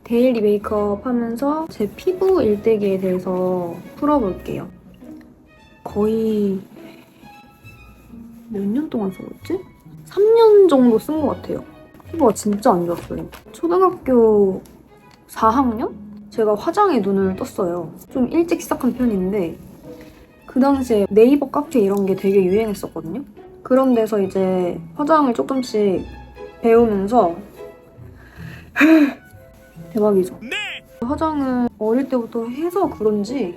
데일리 메이크업 하면서 제 피부 일대기에 대해서 풀어볼게요. 거의 몇 년 동안 써봤지? 3년 정도 쓴 것 같아요. 피부가 진짜 안 좋았어요. 초등학교 4학년? 제가 화장에 눈을 떴어요. 좀 일찍 시작한 편인데 그 당시에 네이버 카페 이런 게 되게 유행했었거든요. 그런 데서 이제 화장을 조금씩 배우면서 대박이죠. 화장을 어릴 때부터 해서 그런지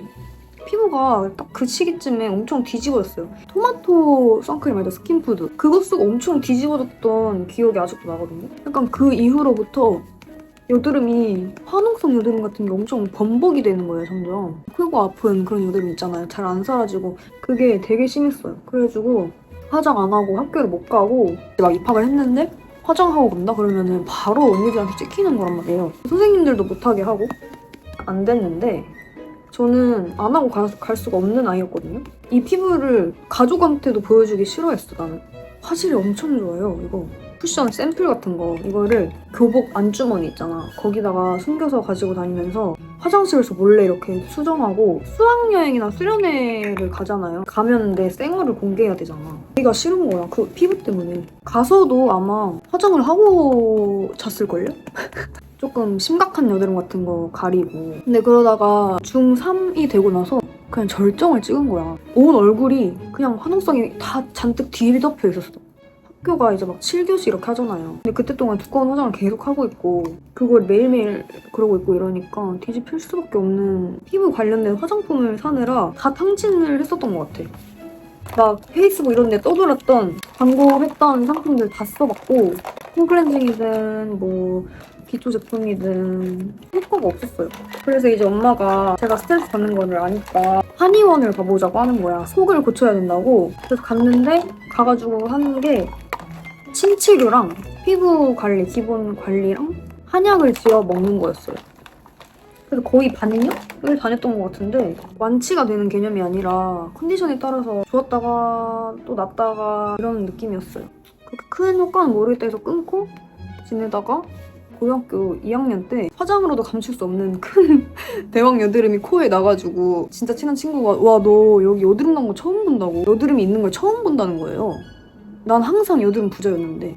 피부가 딱 그 시기쯤에 엄청 뒤집어졌어요. 토마토 선크림 알죠? 스킨푸드. 그거 쓰고 엄청 뒤집어졌던 기억이 아직도 나거든요. 약간 그 이후로부터 여드름이 화농성 여드름 같은 게 엄청 범벅이 되는 거예요, 점점. 크고 아픈 그런 여드름 있잖아요. 잘 안 사라지고. 그게 되게 심했어요. 그래가지고 화장 안 하고 학교를 못 가고 막 입학을 했는데 화장하고 간다 그러면은 바로 언니들한테 찍히는 거란 말이에요. 선생님들도 못하게 하고 안 됐는데 저는 안 하고 갈 수가 없는 아이였거든요. 이 피부를 가족한테도 보여주기 싫어했어, 나는. 화질이 엄청 좋아요, 이거. 쿠션 샘플 같은 거 이거를 교복 안주머니 있잖아. 거기다가 숨겨서 가지고 다니면서 화장실에서 몰래 이렇게 수정하고 수학여행이나 수련회를 가잖아요. 가면 내 쌩얼을 공개해야 되잖아. 그게 싫은 거야, 그 피부 때문에. 가서도 아마 화장을 하고 잤을걸요? 조금 심각한 여드름 같은 거 가리고. 근데 그러다가 중3이 되고 나서 그냥 절정을 찍은 거야. 온 얼굴이 그냥 화농성이 다 잔뜩 뒤덮여 있었어. 학교가 이제 막 7교시 이렇게 하잖아요. 근데 그때 동안 두꺼운 화장을 계속 하고 있고 그걸 매일매일 그러고 있고 이러니까 뒤집힐 수밖에 없는 피부 관련된 화장품을 사느라 다 탕진을 했었던 것 같아. 막 페이스북 이런 데 떠돌았던 광고했던 상품들 다 써봤고 홈클렌징이든 뭐 기초 제품이든 효과가 없었어요. 그래서 이제 엄마가 제가 스트레스 받는 거를 아니까 한의원을 가보자고 하는 거야. 속을 고쳐야 된다고. 그래서 갔는데 가가지고 하는 게 신치료랑 피부 관리, 기본 관리랑 한약을 지어 먹는 거였어요. 그래서 거의 반년을 다녔던 것 같은데 완치가 되는 개념이 아니라 컨디션에 따라서 좋았다가 또 났다가 이런 느낌이었어요. 그렇게 큰 효과는 모르겠다 해서 끊고 지내다가 고등학교 2학년 때 화장으로도 감출 수 없는 큰 대왕 여드름이 코에 나가지고 진짜 친한 친구가 와, 너 여기 여드름 난 거 처음 본다고. 여드름이 있는 걸 처음 본다는 거예요. 난 항상 여드름 부자였는데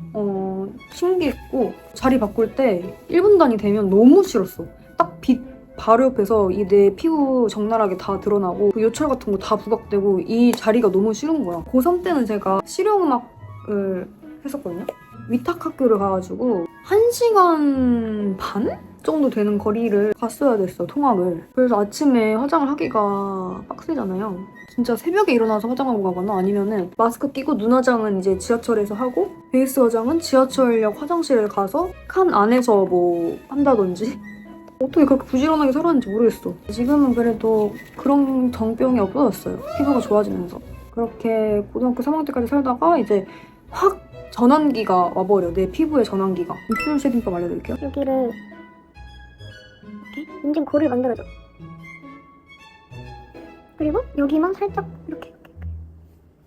신기했고 자리 바꿀 때 1분 단위 되면 너무 싫었어. 딱 빛 바로 옆에서 이 내 피부 적나라하게 다 드러나고 그 요철 같은 거 다 부각되고 이 자리가 너무 싫은 거야. 고3 때는 제가 실용음악을 했었거든요. 위탁학교를 가가지고 1시간 반 정도 되는 거리를 갔어야 됐어, 통학을. 그래서 아침에 화장을 하기가 빡세잖아요. 진짜 새벽에 일어나서 화장하고 가거나 아니면은 마스크 끼고 눈화장은 이제 지하철에서 하고 베이스 화장은 지하철역 화장실에 가서 칸 안에서 뭐 한다든지 어떻게 그렇게 부지런하게 살았는지 모르겠어. 지금은 그래도 그런 정병이 없어졌어요. 피부가 좋아지면서. 그렇게 고등학교 3학년 때까지 살다가 이제 확 전환기가 와버려. 내 피부의 전환기가. 입술 쉐딩법 알려드릴게요. 여기를 이렇게 인중 고를 만들어줘. 그리고 여기만 살짝 이렇게.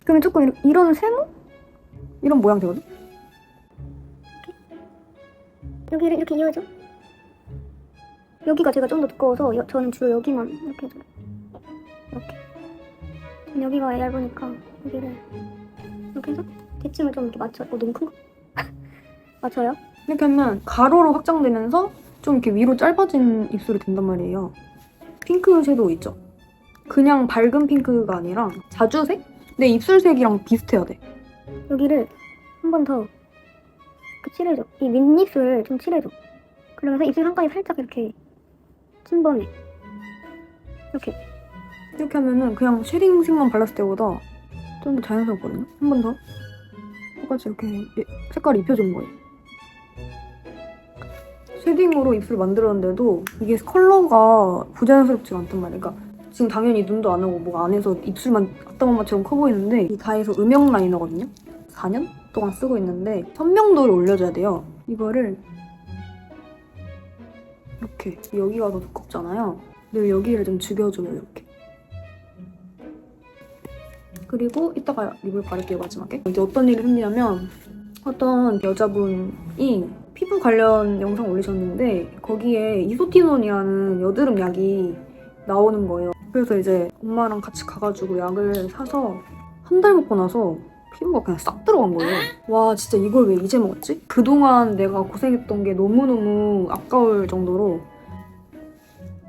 그러면 조금 이런 세모? 이런 모양 되거든? 여기를 이렇게 이어줘. 여기가 제가 좀 더 두꺼워서 저는 주로 여기만 이렇게 해줘요. 이렇게. 여기가 얇으니까 여기를 이렇게 해서 대칭을 좀 이렇게 맞춰요. 너무 큰가? 맞춰요. 이렇게 하면 가로로 확장되면서 좀 이렇게 위로 짧아진 입술이 된단 말이에요. 핑크 섀도우 있죠? 그냥 밝은 핑크가 아니라 자주색? 내 입술색이랑 비슷해야 돼. 여기를 한 번 더 칠해줘. 이 윗입술을 좀 칠해줘. 그러면서 입술 한 가지 살짝 이렇게 침범해. 이렇게 하면은 그냥 쉐딩색만 발랐을 때보다 좀 더 자연스럽거든요? 한 번 더. 똑같이 이렇게 색깔을 입혀주는 거예요. 쉐딩으로 입술 만들었는데도 이게 컬러가 부자연스럽지가 않단 말이야. 그러니까 지금 당연히 눈도 안 오고 뭐가 안 해서 입술만 앞다만마처럼 커 보이는데 이 다에서 음영 라이너거든요? 4년 동안 쓰고 있는데 선명도를 올려줘야 돼요. 이거를 이렇게 여기가 더 두껍잖아요. 근데 여기를 좀 죽여줘요, 이렇게. 그리고 이따가 립을 바를게요, 마지막에. 이제 어떤 일이 생기냐면 어떤 여자분이 피부 관련 영상 올리셨는데 거기에 이소티논이라는 여드름 약이 나오는 거예요. 그래서 이제 엄마랑 같이 가가지고 약을 사서 한 달 먹고 나서 피부가 그냥 싹 들어간 거예요. 와 진짜 이걸 왜 이제 먹었지? 그동안 내가 고생했던 게 너무너무 아까울 정도로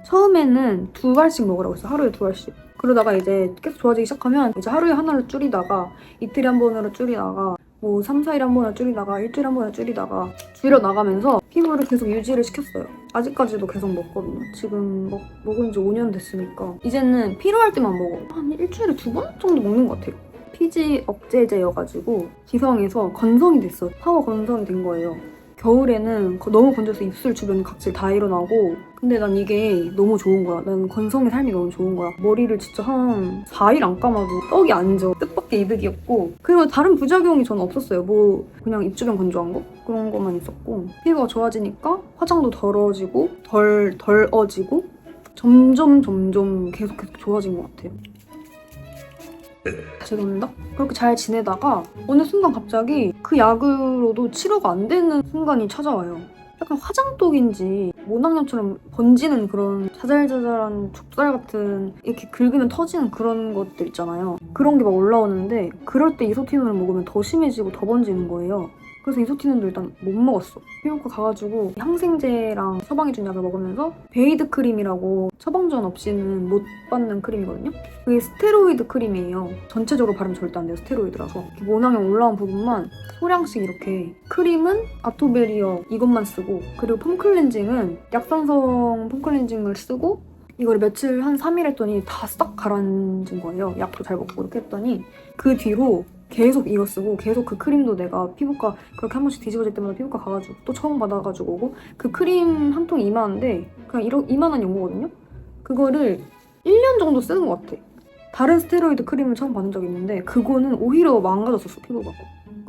처음에는 2알씩 먹으라고 했어요. 하루에 2알씩. 그러다가 이제 계속 좋아지기 시작하면 이제 하루에 하나로 줄이다가 이틀에 한 번으로 줄이다가 뭐 3, 4일에 한 번으로 줄이다가 일주일에 한 번으로 줄이다가 줄여나가면서 피부를 계속 유지를 시켰어요. 아직까지도 계속 먹거든요. 지금 먹은 지 5년 됐으니까 이제는 필요할 때만 먹어. 한 일주일에 2번 정도 먹는 것 같아요. 피지 억제제여가지고 기성에서 건성이 됐어. 파워 건성이 된 거예요. 겨울에는 너무 건조해서 입술 주변 각질 다 일어나고 근데 난 이게 너무 좋은 거야. 난 건성의 삶이 너무 좋은 거야. 머리를 진짜 한 4일 안 감아도 떡이 안 져. 뜻밖의 이득이었고 그리고 다른 부작용이 저는 없었어요. 뭐 그냥 입 주변 건조한 거? 그런 것만 있었고 피부가 좋아지니까 화장도 덜어지고 덜어지고 점점 계속 좋아진 것 같아요. 죄송합니다. 그렇게 잘 지내다가 어느 순간 갑자기 그 약으로도 치료가 안 되는 순간이 찾아와요. 약간 화장독인지 모낭염처럼 번지는 그런 자잘자잘한 좁쌀 같은 이렇게 긁으면 터지는 그런 것들 있잖아요. 그런 게 막 올라오는데 그럴 때 이소티논을 먹으면 더 심해지고 더 번지는 거예요. 그래서 이소티논도 일단 못 먹었어. 피부과 가가지고 항생제랑 처방해준 약을 먹으면서 베이드 크림이라고 처방전 없이는 못 받는 크림이거든요. 그게 스테로이드 크림이에요. 전체적으로 바르면 절대 안 돼요. 스테로이드라서. 모낭염 올라온 부분만 소량씩 이렇게 크림은 아토베리어 이것만 쓰고 그리고 폼클렌징은 약산성 폼클렌징을 쓰고 이거를 며칠 한 3일 했더니 다 싹 가라앉은 거예요. 약도 잘 먹고 이렇게 했더니 그 뒤로 계속 이거 쓰고 계속 그 크림도 내가 피부과 그렇게 한 번씩 뒤집어질 때마다 피부과 가가지고 또 처음 받아가지고 오고 그 크림 한 통이 이만한데 그냥 이만한 용거거든요? 그거를 1년 정도 쓰는 것 같아. 다른 스테로이드 크림을 처음 받은 적이 있는데 그거는 오히려 망가졌었어 피부가.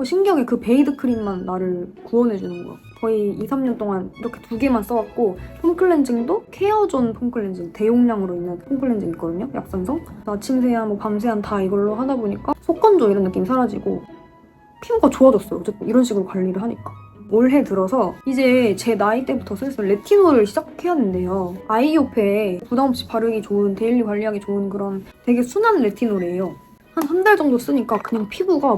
신기하게 그 베이드 크림만 나를 구원해주는 거야. 거의 2, 3년 동안 이렇게 2개만 써왔고 폼클렌징도 케어존 폼클렌징 대용량으로 있는 폼클렌징 있거든요. 약산성. 아침 세안, 뭐 밤 세안 다 이걸로 하다 보니까 속건조 이런 느낌 사라지고 피부가 좋아졌어요. 어쨌든 이런 식으로 관리를 하니까. 올해 들어서 이제 제 나이 때부터 슬슬 레티놀을 시작해야 된대요. 아이오페에 부담없이 바르기 좋은, 데일리 관리하기 좋은 그런 되게 순한 레티놀이에요. 한 3달 정도 쓰니까 그냥 피부가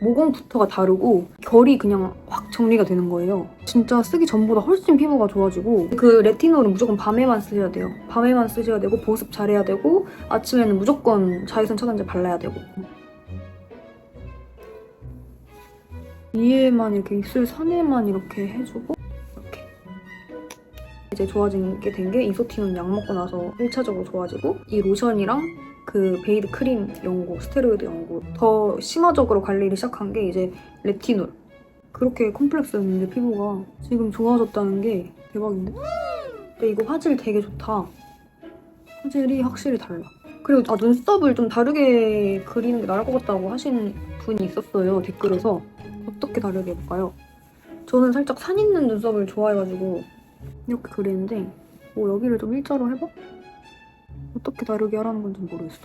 모공부터가 다르고 결이 그냥 확 정리가 되는 거예요. 진짜 쓰기 전보다 훨씬 피부가 좋아지고 그 레티놀은 무조건 밤에만 쓰셔야 돼요. 밤에만 쓰셔야 되고 보습 잘해야 되고 아침에는 무조건 자외선 차단제 발라야 되고 위에만 이렇게 입술 산에만 이렇게 해주고 이렇게 이제 좋아지게 된 게 이소티논 약 먹고 나서 1차적으로 좋아지고 이 로션이랑 그 베이드 크림 연고, 스테로이드 연고 더 심화적으로 관리를 시작한 게 이제 레티놀. 그렇게 컴플렉스였는데 피부가 지금 좋아졌다는 게 대박인데? 근데 이거 화질 되게 좋다. 화질이 확실히 달라. 그리고 눈썹을 좀 다르게 그리는 게 나을 것 같다고 하신 분이 있었어요, 댓글에서. 어떻게 다르게 해볼까요? 저는 살짝 산 있는 눈썹을 좋아해가지고 이렇게 그리는데 뭐 여기를 좀 일자로 해봐? 어떻게 다르게 하라는 건지 모르겠어.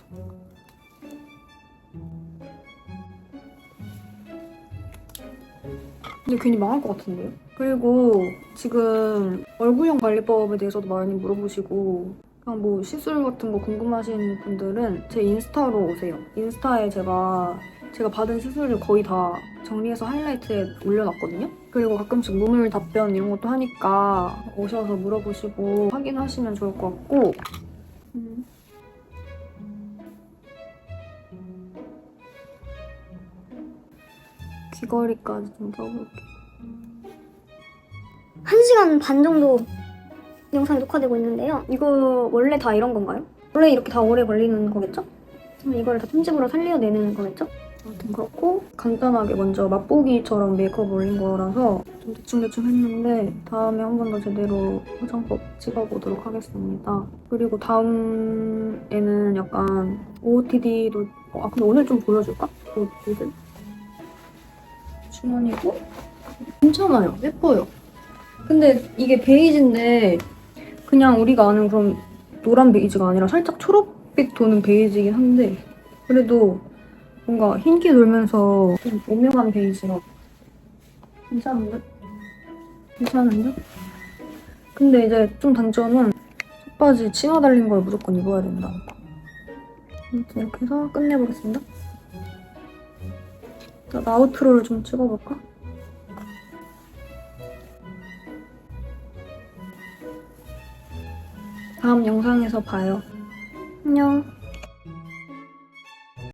근데 괜히 망할 것 같은데요? 그리고 지금 얼굴형 관리법에 대해서도 많이 물어보시고 그냥 뭐 시술 같은 거 궁금하신 분들은 제 인스타로 오세요. 인스타에 제가 받은 시술을 거의 다 정리해서 하이라이트에 올려놨거든요? 그리고 가끔씩 무물 답변 이런 것도 하니까 오셔서 물어보시고 확인하시면 좋을 것 같고 귀걸이까지 좀 써볼게. 1시간 반 정도 영상이 녹화되고 있는데요. 이거 원래 다 이런 건가요? 원래 이렇게 다 오래 걸리는 거겠죠? 이걸 다 편집으로 살려내는 거겠죠? 아무튼 그렇고 간단하게 먼저 맛보기처럼 메이크업 올린 거라서 좀 대충 했는데 다음에 한 번 더 제대로 화장법 찍어보도록 하겠습니다. 그리고 다음에는 약간 OOTD도 근데 오늘 좀 보여줄까? OOTD 주머니고 괜찮아요. 예뻐요. 근데 이게 베이지인데 그냥 우리가 아는 그런 노란 베이지가 아니라 살짝 초록빛 도는 베이지긴 한데 그래도 뭔가 흰기 돌면서 좀 오묘한 베이지라 괜찮은데? 괜찮은데? 근데 이제 좀 단점은 속바지 치마 달린 걸 무조건 입어야 된다. 아무튼 이렇게 해서 끝내보겠습니다. 자, 아우트로를 좀 찍어볼까? 다음 영상에서 봐요. 안녕.